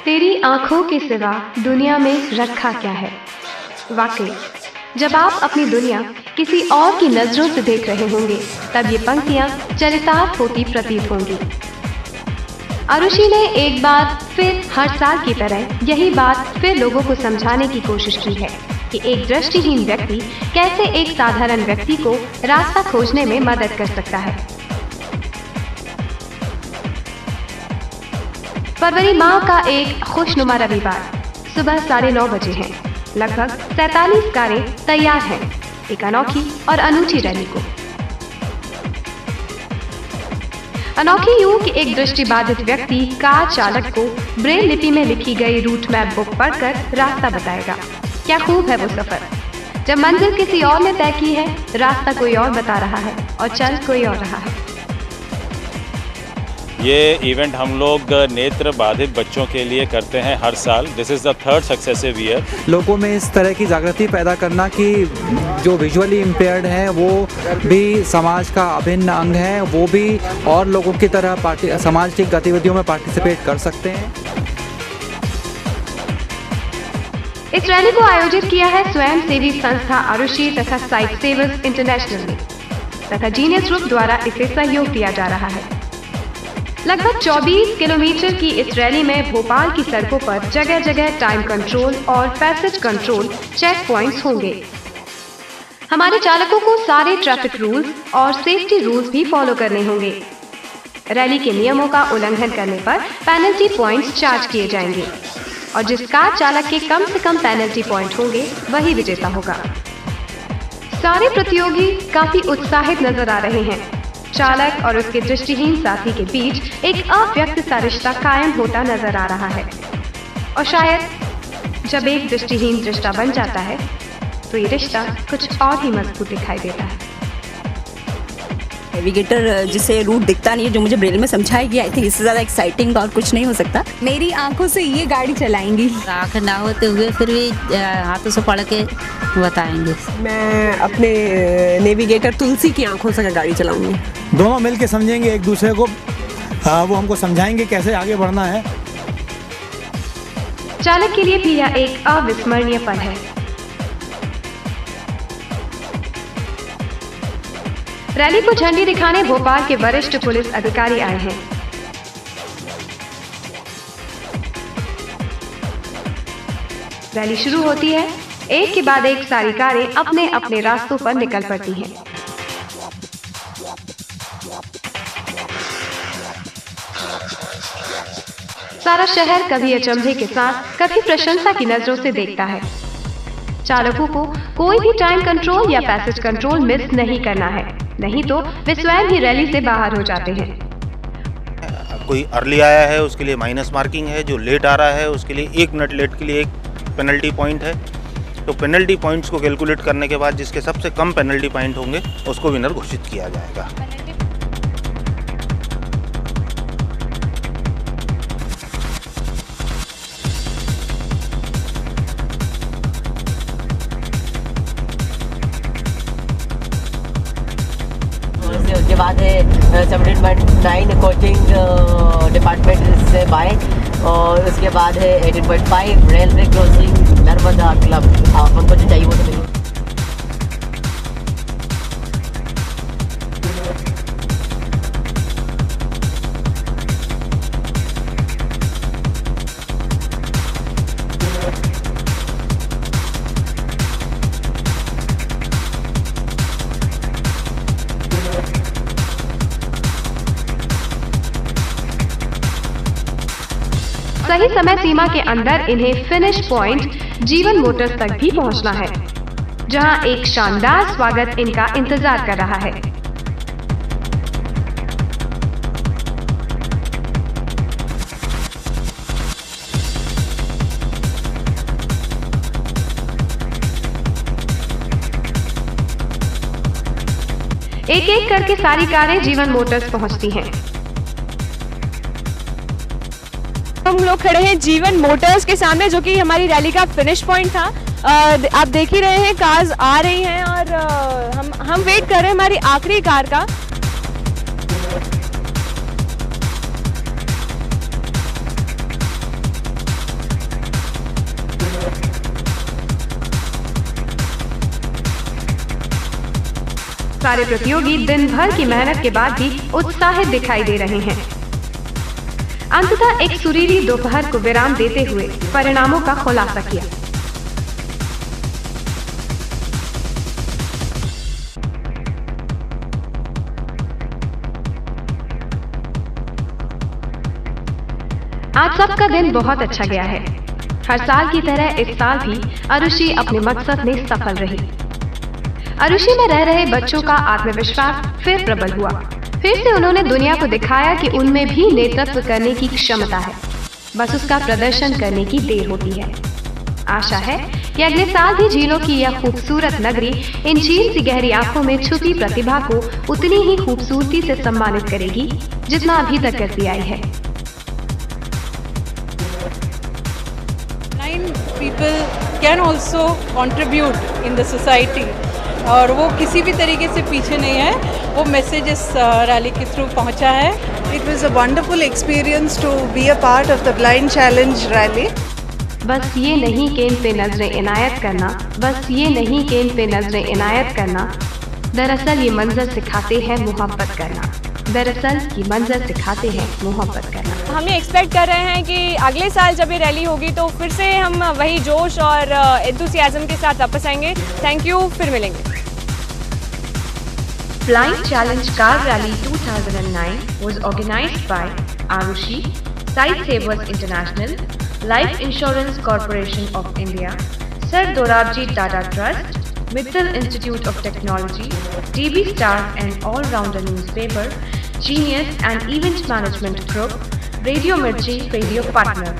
तेरी आंखों के सिवा दुनिया में रखा क्या है। वाकई जब आप अपनी दुनिया किसी और की नजरों से देख रहे होंगे तब ये पंक्तियां चरितार्थ होती प्रतीत होंगी। आरुषि ने एक बार फिर हर साल की तरह यही बात फिर लोगों को समझाने की कोशिश की है कि एक दृष्टिहीन व्यक्ति कैसे एक साधारण व्यक्ति को रास्ता खोजने में मदद कर सकता है। फरवरी माह का एक खुशनुमा रविवार सुबह 9:30 बजे हैं। लगभग 47 कारें तैयार हैं एक अनोखी और अनूठी रैली को। अनोखी यूं कि एक दृष्टिबाधित व्यक्ति कार चालक को ब्रेल लिपि में लिखी गई रूट मैप बुक पढ़कर रास्ता बताएगा। क्या खूब है वो सफर, जब मंजिल किसी और ने तय की है, रास्ता कोई और बता रहा है और चल कोई और रहा है। ये इवेंट हम लोग नेत्र बाधित बच्चों के लिए करते हैं हर साल। This is the 3rd successive year. लोगों में इस तरह की जागृति पैदा करना कि जो विजुअली इम्पेयर्ड हैं वो भी समाज का अभिन्न अंग है, वो भी और लोगों की तरह समाज की गतिविधियों में पार्टिसिपेट कर सकते हैं। इस रैली को आयोजित किया है स्वयं सेवी संस्था आरुषि तथा साइट सेवर्स इंटरनेशनल ने तथा जीनियस ग्रुप द्वारा इसे सहयोग दिया जा रहा है। लगभग 24 किलोमीटर की इस रैली में भोपाल की सड़कों पर जगह जगह टाइम कंट्रोल और पैसेज कंट्रोल चेक पॉइंट्स होंगे। हमारे चालकों को सारे ट्रैफिक रूल्स और सेफ्टी रूल्स भी फॉलो करने होंगे। रैली के नियमों का उल्लंघन करने पर पेनल्टी पॉइंट्स चार्ज किए जाएंगे और जिस कार चालक के कम से कम पेनल्टी पॉइंट होंगे वही विजेता होगा। सारे प्रतियोगी काफी उत्साहित नजर आ रहे हैं। चालक और उसके दृष्टिहीन साथी के बीच एक अव्यक्त सा रिश्ता कायम होता नजर आ रहा है और शायद जब एक दृष्टिहीन रिश्ता बन जाता है तो ये रिश्ता कुछ और ही मजबूत दिखाई देता है। नेविगेटर जिसे रूट दिखता नहीं है, जो मुझे ब्रेल में समझाया गया, आई थिंक इससे ज़्यादा एक्साइटिंग और कुछ नहीं हो सकता। मेरी आंखों से ये गाड़ी चलाएंगी। आँख ना होते हुए फिर भी हाथों से पढ़ के बताएंगे। मैं अपने नेविगेटर तुलसी की आंखों से गाड़ी चलाऊंगी। दोनों मिल के समझेंगे एक दूसरे को, वो हमको समझाएंगे कैसे आगे बढ़ना है। चालक के लिए भी यह एक अविस्मरणीय पल है। रैली को झंडी दिखाने भोपाल के वरिष्ठ पुलिस अधिकारी आए हैं। रैली शुरू होती है, एक के बाद एक सारी कारें अपने अपने रास्तों पर निकल पड़ती हैं। सारा शहर कभी अचंभे के साथ कभी प्रशंसा की नजरों से देखता है। चालकों को कोई भी टाइम कंट्रोल या पैसेज कंट्रोल मिस नहीं करना है, नहीं तो वे स्वयं ही रैली से बाहर हो जाते हैं। कोई अर्ली आया है उसके लिए माइनस मार्किंग है, जो लेट आ रहा है उसके लिए 1 मिनट लेट के लिए एक पेनल्टी पॉइंट है। तो पेनल्टी पॉइंट्स को कैलकुलेट करने के बाद जिसके सबसे कम पेनल्टी पॉइंट होंगे उसको विनर घोषित किया जाएगा। उसके बाद है 17.9 कोचिंग डिपार्टमेंट से बाय, और उसके बाद है 18.5 रेलवे क्रॉसिंग नर्मदा क्लब। हमको जो चाहिए वो तो मिलेगा। सही समय सीमा के अंदर इन्हें फिनिश पॉइंट जीवन मोटर्स तक भी पहुंचना है, जहां एक शानदार स्वागत इनका इंतजार कर रहा है। एक एक करके सारी कारें जीवन मोटर्स पहुंचती हैं। हम लोग खड़े हैं जीवन मोटर्स के सामने, जो कि हमारी रैली का फिनिश पॉइंट था। आप देख ही रहे हैं कार्स आ रही हैं और हम वेट कर रहे हैं हमारी आखिरी कार का। सारे प्रतियोगी दिन भर की मेहनत के बाद भी उत्साहित दिखाई दे रहे हैं। अंततः एक सुरीली दोपहर को विराम देते हुए परिणामों का खुलासा किया। आज सबका दिन बहुत अच्छा गया है। हर साल की तरह इस साल भी अरुषि अपने मकसद में सफल रही। अरुषि में रह रहे बच्चों का आत्मविश्वास फिर प्रबल हुआ। फिर से उन्होंने दुनिया को दिखाया कि उनमें भी नेतृत्व करने की क्षमता है, बस उसका प्रदर्शन करने की देर होती है। आशा है कि अगले साल भी झीलों की यह खूबसूरत नगरी इन झील सी गहरी आंखों में छुपी प्रतिभा को उतनी ही खूबसूरती से सम्मानित करेगी जितना अभी तक करती आई है। People can also contribute in the society और वो किसी भी तरीके से पीछे नहीं है, वो मैसेज इस रैली के थ्रू पहुंचा है। It was a wonderful experience to be a part of the Blind Challenge rally. बस ये नहीं कि इन पे नजरें इनायत करना, बस ये नहीं कि इन पे नजरें इनायत करना, दरअसल ये मंजर सिखाते हैं मोहब्बत करना, दरअसल ये मंजर सिखाते हैं मोहब्बत करना। हम ये एक्सपेक्ट कर रहे हैं कि अगले साल जब ये रैली होगी तो फिर से हम वही जोश और एंथुसियाज्म के साथ वापस आएंगे। थैंक यू, फिर मिलेंगे। Blind Challenge Car Rally 2009 was organized by Arushi, Sight Savers International, Life Insurance Corporation of India, Sir Dorabji Tata Trust, Mittal Institute of Technology, TV Star and All-Rounder Newspaper, Genius and Event Management Group, Radio Mirchi Radio Partner.